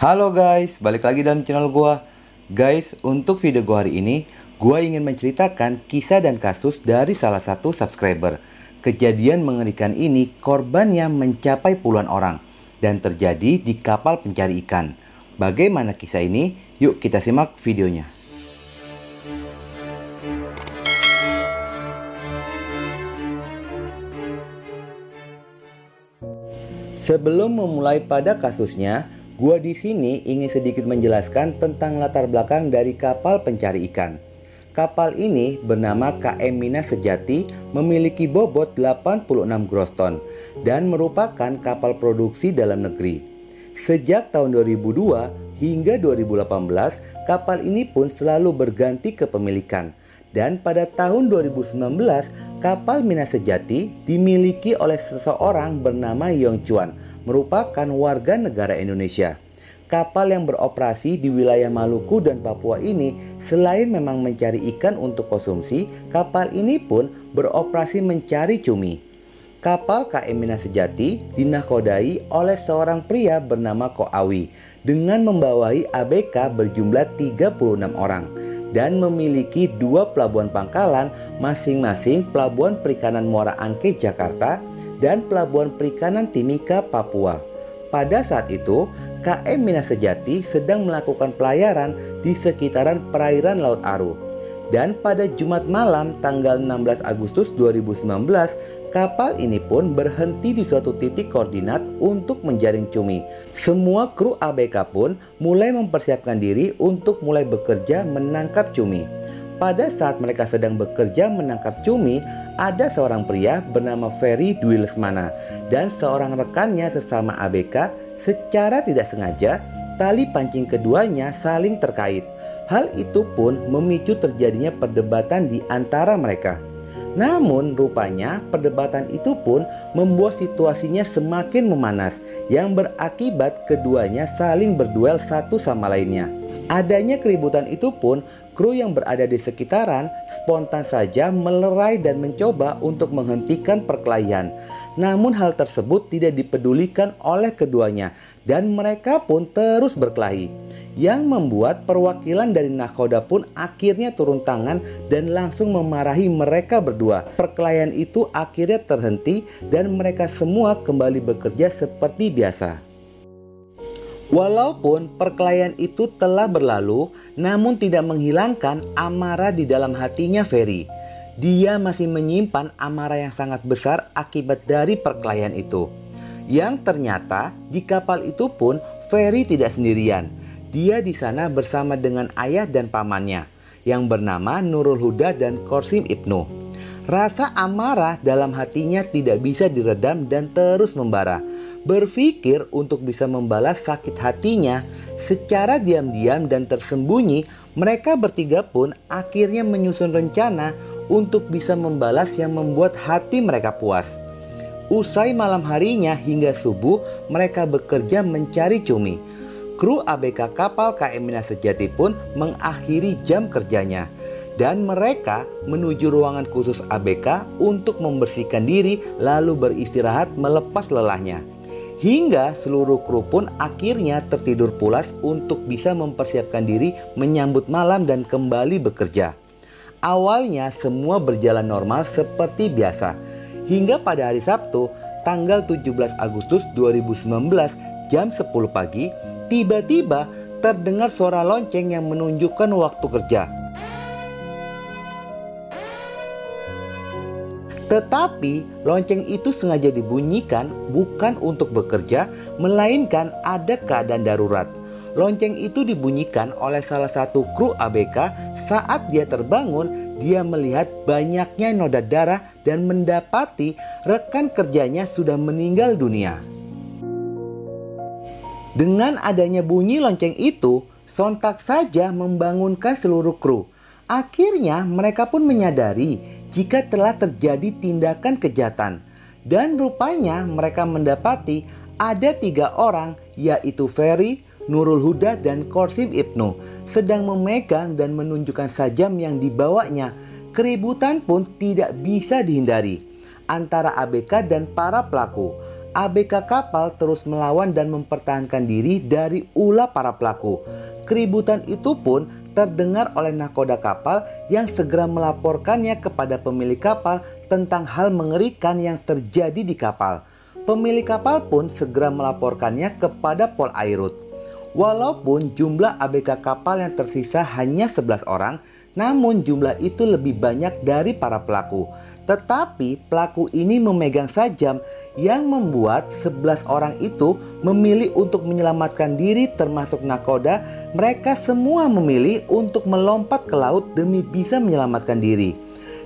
Halo guys, balik lagi dalam channel gua. Guys, untuk video gua hari ini, gua ingin menceritakan kisah dan kasus dari salah satu subscriber. Kejadian mengerikan ini korbannya mencapai puluhan orang dan terjadi di kapal pencari ikan. Bagaimana kisah ini? Yuk kita simak videonya. Sebelum memulai pada kasusnya, gua di sini ingin sedikit menjelaskan tentang latar belakang dari kapal pencari ikan. Kapal ini bernama KM Mina Sejati, memiliki bobot 86 gross ton dan merupakan kapal produksi dalam negeri. Sejak tahun 2002 hingga 2018, kapal ini pun selalu berganti kepemilikan. Dan pada tahun 2019, kapal Mina Sejati dimiliki oleh seseorang bernama Yong Chuan, merupakan warga negara Indonesia. Kapal yang beroperasi di wilayah Maluku dan Papua ini selain memang mencari ikan untuk konsumsi, kapal ini pun beroperasi mencari cumi. Kapal KM Mina Sejati dinakodai oleh seorang pria bernama Ko Awi dengan membawahi ABK berjumlah 36 orang dan memiliki dua pelabuhan pangkalan, masing-masing Pelabuhan Perikanan Muara Angke Jakarta dan Pelabuhan Perikanan Timika Papua. Pada saat itu, KM Mina Sejati sedang melakukan pelayaran di sekitaran perairan Laut Aru. Dan pada Jumat malam tanggal 16 Agustus 2019, kapal ini pun berhenti di suatu titik koordinat untuk menjaring cumi. Semua kru ABK pun mulai mempersiapkan diri untuk mulai bekerja menangkap cumi. Pada saat mereka sedang bekerja menangkap cumi, ada seorang pria bernama Ferry Dwi Lesmana dan seorang rekannya sesama ABK. Secara tidak sengaja, tali pancing keduanya saling terkait. Hal itu pun memicu terjadinya perdebatan di antara mereka. Namun rupanya perdebatan itu pun membuat situasinya semakin memanas, yang berakibat keduanya saling berduel satu sama lainnya. Adanya keributan itu pun, kru yang berada di sekitaran spontan saja melerai dan mencoba untuk menghentikan perkelahian. Namun hal tersebut tidak dipedulikan oleh keduanya dan mereka pun terus berkelahi, yang membuat perwakilan dari nakoda pun akhirnya turun tangan dan langsung memarahi mereka berdua. Perkelahian itu akhirnya terhenti dan mereka semua kembali bekerja seperti biasa. Walaupun perkelahian itu telah berlalu, namun tidak menghilangkan amarah di dalam hatinya Ferry. Dia masih menyimpan amarah yang sangat besar akibat dari perkelahian itu. Yang ternyata di kapal itu pun Ferry tidak sendirian. Dia di sana bersama dengan ayah dan pamannya yang bernama Nurul Huda dan Korsim Ibnu. Rasa amarah dalam hatinya tidak bisa diredam dan terus membara. Berpikir untuk bisa membalas sakit hatinya, secara diam-diam dan tersembunyi, mereka bertiga pun akhirnya menyusun rencana untuk bisa membalas yang membuat hati mereka puas. Usai malam harinya hingga subuh, mereka bekerja mencari cumi. Kru ABK kapal KM Mina Sejati pun mengakhiri jam kerjanya dan mereka menuju ruangan khusus ABK untuk membersihkan diri lalu beristirahat melepas lelahnya. Hingga seluruh kru pun akhirnya tertidur pulas untuk bisa mempersiapkan diri menyambut malam dan kembali bekerja. Awalnya semua berjalan normal seperti biasa, hingga pada hari Sabtu tanggal 17 Agustus 2019 jam 10 pagi, tiba-tiba terdengar suara lonceng yang menunjukkan waktu kerja. Tetapi lonceng itu sengaja dibunyikan bukan untuk bekerja, melainkan ada keadaan darurat. Lonceng itu dibunyikan oleh salah satu kru ABK. Saat dia terbangun, dia melihat banyaknya noda darah dan mendapati rekan kerjanya sudah meninggal dunia. Dengan adanya bunyi lonceng itu, sontak saja membangunkan seluruh kru. Akhirnya mereka pun menyadari jika telah terjadi tindakan kejahatan. Dan rupanya mereka mendapati ada 3 orang, yaitu Ferry, Nurul Huda dan Korsim Ibnu sedang memegang dan menunjukkan sajam yang dibawanya. Keributan pun tidak bisa dihindari antara ABK dan para pelaku. ABK kapal terus melawan dan mempertahankan diri dari ulah para pelaku. Keributan itu pun terdengar oleh nahkoda kapal yang segera melaporkannya kepada pemilik kapal tentang hal mengerikan yang terjadi di kapal. Pemilik kapal pun segera melaporkannya kepada Polairut. Walaupun jumlah ABK kapal yang tersisa hanya 11 orang, namun jumlah itu lebih banyak dari para pelaku. Tetapi pelaku ini memegang sajam yang membuat 11 orang itu memilih untuk menyelamatkan diri, termasuk nahkoda. Mereka semua memilih untuk melompat ke laut demi bisa menyelamatkan diri.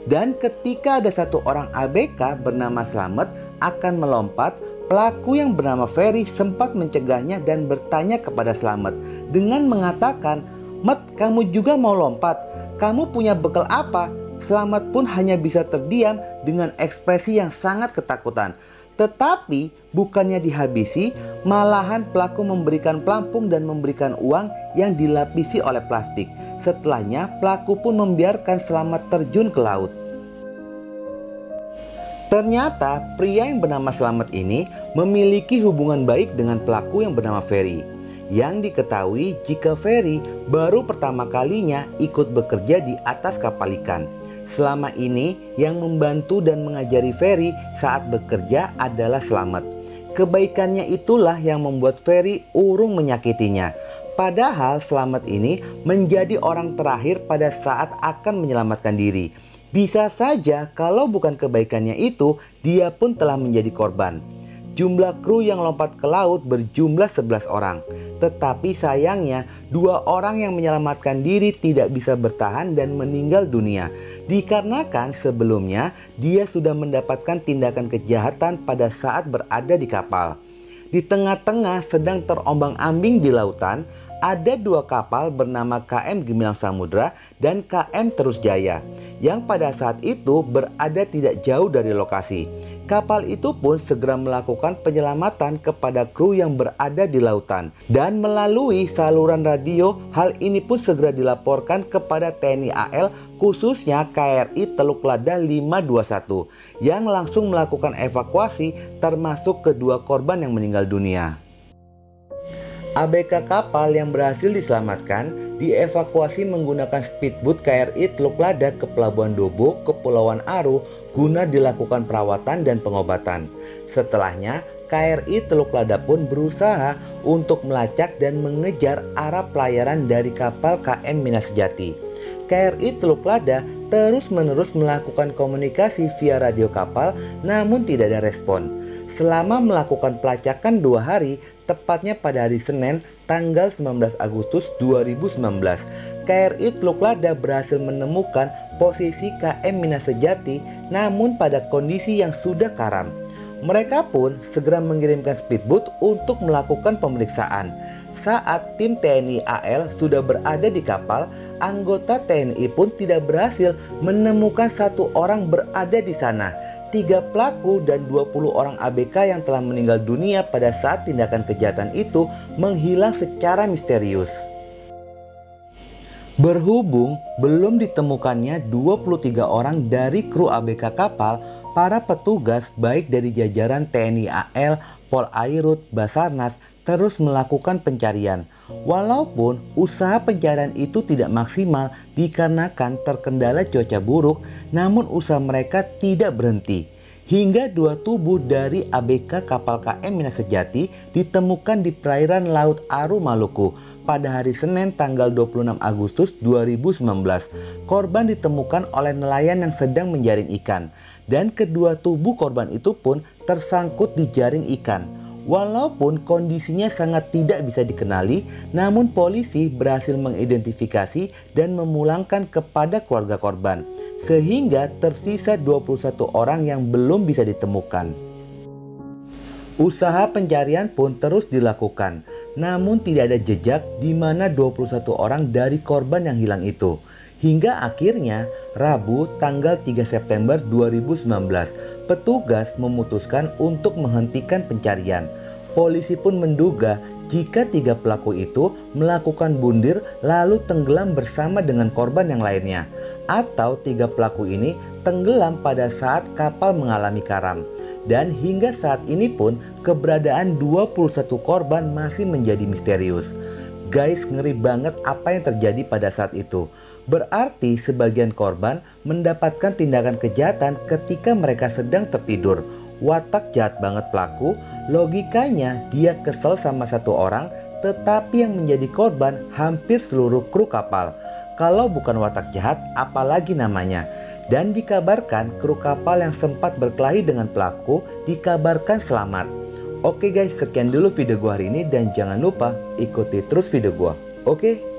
Dan ketika ada satu orang ABK bernama Slamet akan melompat, pelaku yang bernama Ferry sempat mencegahnya dan bertanya kepada Slamet dengan mengatakan, "Met, kamu juga mau lompat? Kamu punya bekal apa?" Slamet pun hanya bisa terdiam dengan ekspresi yang sangat ketakutan. Tetapi bukannya dihabisi, malahan pelaku memberikan pelampung dan memberikan uang yang dilapisi oleh plastik. Setelahnya pelaku pun membiarkan Slamet terjun ke laut. Ternyata pria yang bernama Slamet ini memiliki hubungan baik dengan pelaku yang bernama Ferry. Yang diketahui jika Ferry baru pertama kalinya ikut bekerja di atas kapal ikan. Selama ini yang membantu dan mengajari Ferry saat bekerja adalah Slamet. Kebaikannya itulah yang membuat Ferry urung menyakitinya. Padahal Slamet ini menjadi orang terakhir pada saat akan menyelamatkan diri. Bisa saja kalau bukan kebaikannya itu, dia pun telah menjadi korban. Jumlah kru yang lompat ke laut berjumlah 11 orang. Tetapi sayangnya 2 orang yang menyelamatkan diri tidak bisa bertahan dan meninggal dunia. Dikarenakan sebelumnya dia sudah mendapatkan tindakan kejahatan pada saat berada di kapal. Di tengah-tengah sedang terombang-ambing di lautan, ada 2 kapal bernama KM Gemilang Samudra dan KM Terus Jaya yang pada saat itu berada tidak jauh dari lokasi. Kapal itu pun segera melakukan penyelamatan kepada kru yang berada di lautan. Dan melalui saluran radio, hal ini pun segera dilaporkan kepada TNI AL, khususnya KRI Teluk Lada 521, yang langsung melakukan evakuasi termasuk kedua korban yang meninggal dunia. ABK kapal yang berhasil diselamatkan dievakuasi menggunakan speedboat KRI Teluk Lada ke Pelabuhan Dobo, Kepulauan Aru, guna dilakukan perawatan dan pengobatan. Setelahnya, KRI Teluk Lada pun berusaha untuk melacak dan mengejar arah pelayaran dari kapal KM Mina Sejati. KRI Teluk Lada terus-menerus melakukan komunikasi via radio kapal, namun tidak ada respon. Selama melakukan pelacakan 2 hari, tepatnya pada hari Senin tanggal 19 Agustus 2019, KRI Teluk Lada berhasil menemukan posisi KM Mina Sejati, namun pada kondisi yang sudah karam. Mereka pun segera mengirimkan speedboat untuk melakukan pemeriksaan. Saat tim TNI AL sudah berada di kapal, anggota TNI pun tidak berhasil menemukan 1 orang berada di sana. 3 pelaku dan 20 orang ABK yang telah meninggal dunia pada saat tindakan kejahatan itu menghilang secara misterius. Berhubung belum ditemukannya 23 orang dari kru ABK kapal, para petugas baik dari jajaran TNI AL, Polairut, Basarnas terus melakukan pencarian. Walaupun usaha pencarian itu tidak maksimal dikarenakan terkendala cuaca buruk, namun usaha mereka tidak berhenti. Hingga 2 tubuh dari ABK kapal KM Mina Sejati ditemukan di perairan Laut Aru, Maluku pada hari Senin tanggal 26 Agustus 2019. Korban ditemukan oleh nelayan yang sedang menjaring ikan, dan kedua tubuh korban itu pun tersangkut di jaring ikan. Walaupun kondisinya sangat tidak bisa dikenali, namun polisi berhasil mengidentifikasi dan memulangkan kepada keluarga korban, sehingga tersisa 21 orang yang belum bisa ditemukan. Usaha pencarian pun terus dilakukan, namun tidak ada jejak di mana 21 orang dari korban yang hilang itu. Hingga akhirnya Rabu tanggal 3 September 2019, petugas memutuskan untuk menghentikan pencarian. Polisi pun menduga jika 3 pelaku itu melakukan bundir lalu tenggelam bersama dengan korban yang lainnya, atau 3 pelaku ini tenggelam pada saat kapal mengalami karam. Dan hingga saat ini pun keberadaan 21 korban masih menjadi misterius. Guys, ngeri banget apa yang terjadi pada saat itu. Berarti sebagian korban mendapatkan tindakan kejahatan ketika mereka sedang tertidur. Watak jahat banget pelaku. Logikanya dia kesel sama satu orang, tetapi yang menjadi korban hampir seluruh kru kapal. Kalau bukan watak jahat, apalagi namanya. Dan dikabarkan kru kapal yang sempat berkelahi dengan pelaku dikabarkan selamat. Oke guys, sekian dulu video gua hari ini dan jangan lupa ikuti terus video gua. Oke?